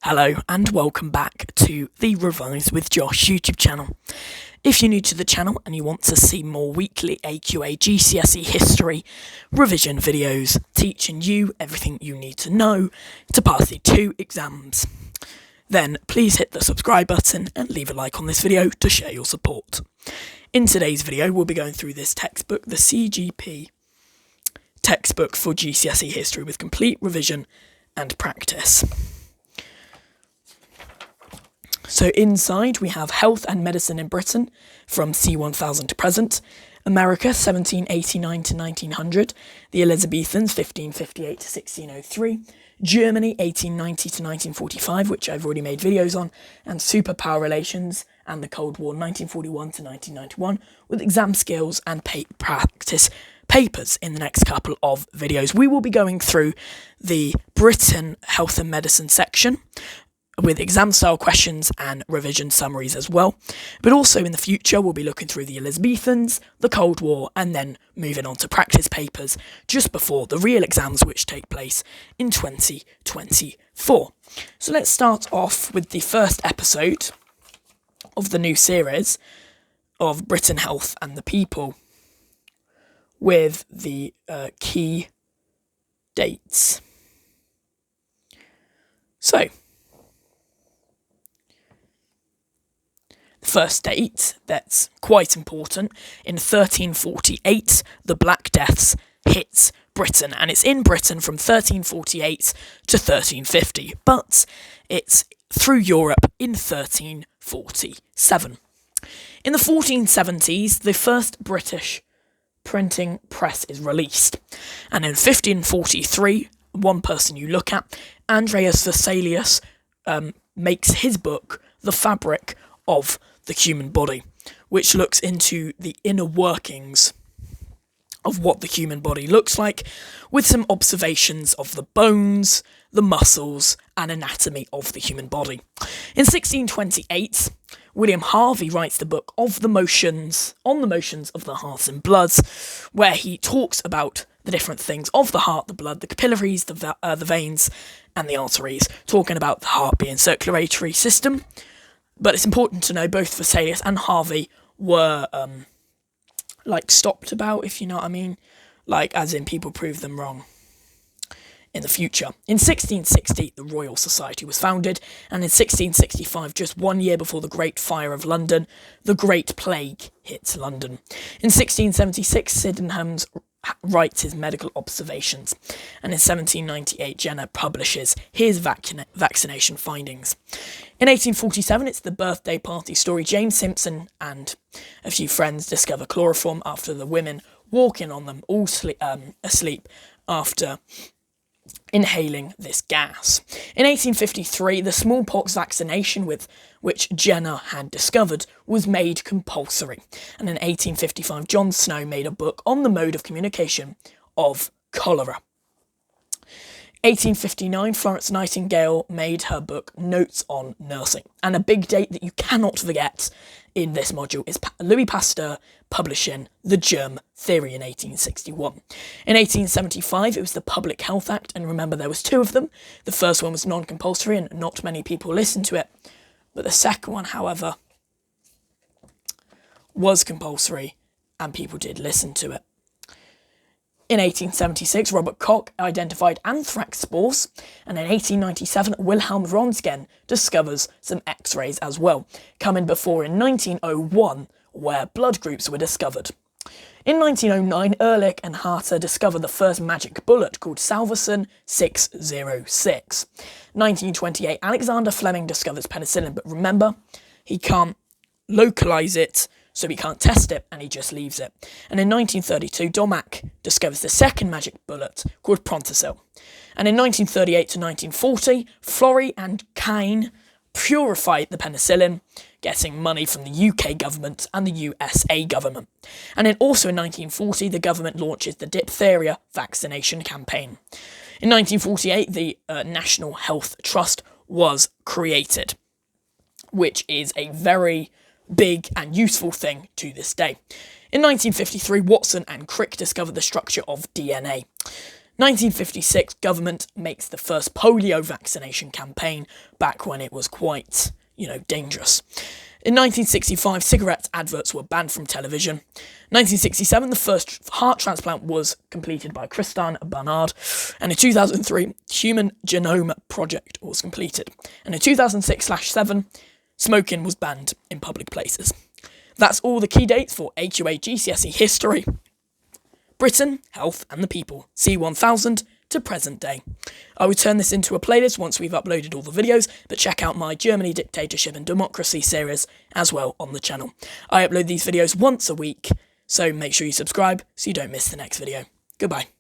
Hello and welcome back to the Revise with Josh YouTube channel. If you're new to the channel and you want to see more weekly AQA GCSE history revision videos teaching you everything you need to know to pass the 2 exams, then please hit the subscribe button and leave a like on this video to share your support. In today's video we'll be going through this textbook, the CGP textbook for GCSE history with complete revision and practice. So inside we have Health and Medicine in Britain from C1000 to present, America 1789 to 1900, the Elizabethans 1558 to 1603, Germany 1890 to 1945, which I've already made videos on, and superpower relations and the Cold War 1941 to 1991, with exam skills and practice papers in the next couple of videos. We will be going through the Britain Health and Medicine section, with exam-style questions and revision summaries as well. But also in the future, we'll be looking through the Elizabethans, the Cold War, and then moving on to practice papers just before the real exams, which take place in 2024. So let's start off with the first episode of the new series of Britain Health and the People, with the key dates. So, first date that's quite important: in 1348 the Black Deaths hits Britain, and it's in Britain from 1348 to 1350, but it's through Europe in 1347. In the 1470s the first British printing press is released, and in 1543, one person you look at, Andreas Vesalius, makes his book The Fabric of the Human Body, which looks into the inner workings of what the human body looks like, with some observations of the bones, the muscles, and anatomy of the human body. In 1628, William Harvey writes the book of the motions, on the motions of the heart and blood, where he talks about the different things of the heart, the blood, the capillaries, the veins, and the arteries, talking about the heart being circulatory system. But it's important to know both Vesalius and Harvey were, stopped about, if you know what I mean. As in people proved them wrong in the future. In 1660, the Royal Society was founded, and in 1665, just 1 year before the Great Fire of London, the Great Plague hits London. In 1676, Sydenham writes his medical observations, and in 1798 Jenner publishes his vaccination findings. In 1847 it's the birthday party story. James Simpson and a few friends discover chloroform after the women walking on them all asleep after inhaling this gas. In 1853 the smallpox vaccination, with which Jenner had discovered, was made compulsory, and in 1855 John Snow made a book on the mode of communication of cholera. 1859 Florence Nightingale made her book Notes on Nursing, and a big date that you cannot forget in this module is Louis Pasteur publishing the germ theory in 1861. In 1875 it was the Public Health Act, and remember there was 2 of them. The first one was non-compulsory and not many people listened to it, but the second one, however, was compulsory and people did listen to it. In 1876, Robert Koch identified anthrax spores, and in 1897, Wilhelm Röntgen discovers some X-rays as well, coming before in 1901, where blood groups were discovered. In 1909, Ehrlich and Harter discovered the first magic bullet called Salvarsan 606. 1928, Alexander Fleming discovers penicillin, but remember, he can't localise it, so he can't test it, and he just leaves it. And in 1932, Domack discovers the second magic bullet called Prontosil. And in 1938 to 1940, Florey and Kane purified the penicillin, getting money from the UK government and the USA government. And also in 1940, the government launches the diphtheria vaccination campaign. In 1948, the National Health Trust was created, which is a very big and useful thing to this day. In 1953, Watson and Crick discovered the structure of DNA. 1956, government makes the first polio vaccination campaign, back when it was quite, dangerous. In 1965, cigarette adverts were banned from television. 1967, the first heart transplant was completed by Christian Barnard. And in 2003, Human Genome Project was completed. And in 2006/7, smoking was banned in public places. That's all the key dates for AQA GCSE History. Britain, Health and the People, C1000 to present day. I will turn this into a playlist once we've uploaded all the videos, but check out my Germany, Dictatorship and Democracy series as well on the channel. I upload these videos once a week, so make sure you subscribe so you don't miss the next video. Goodbye.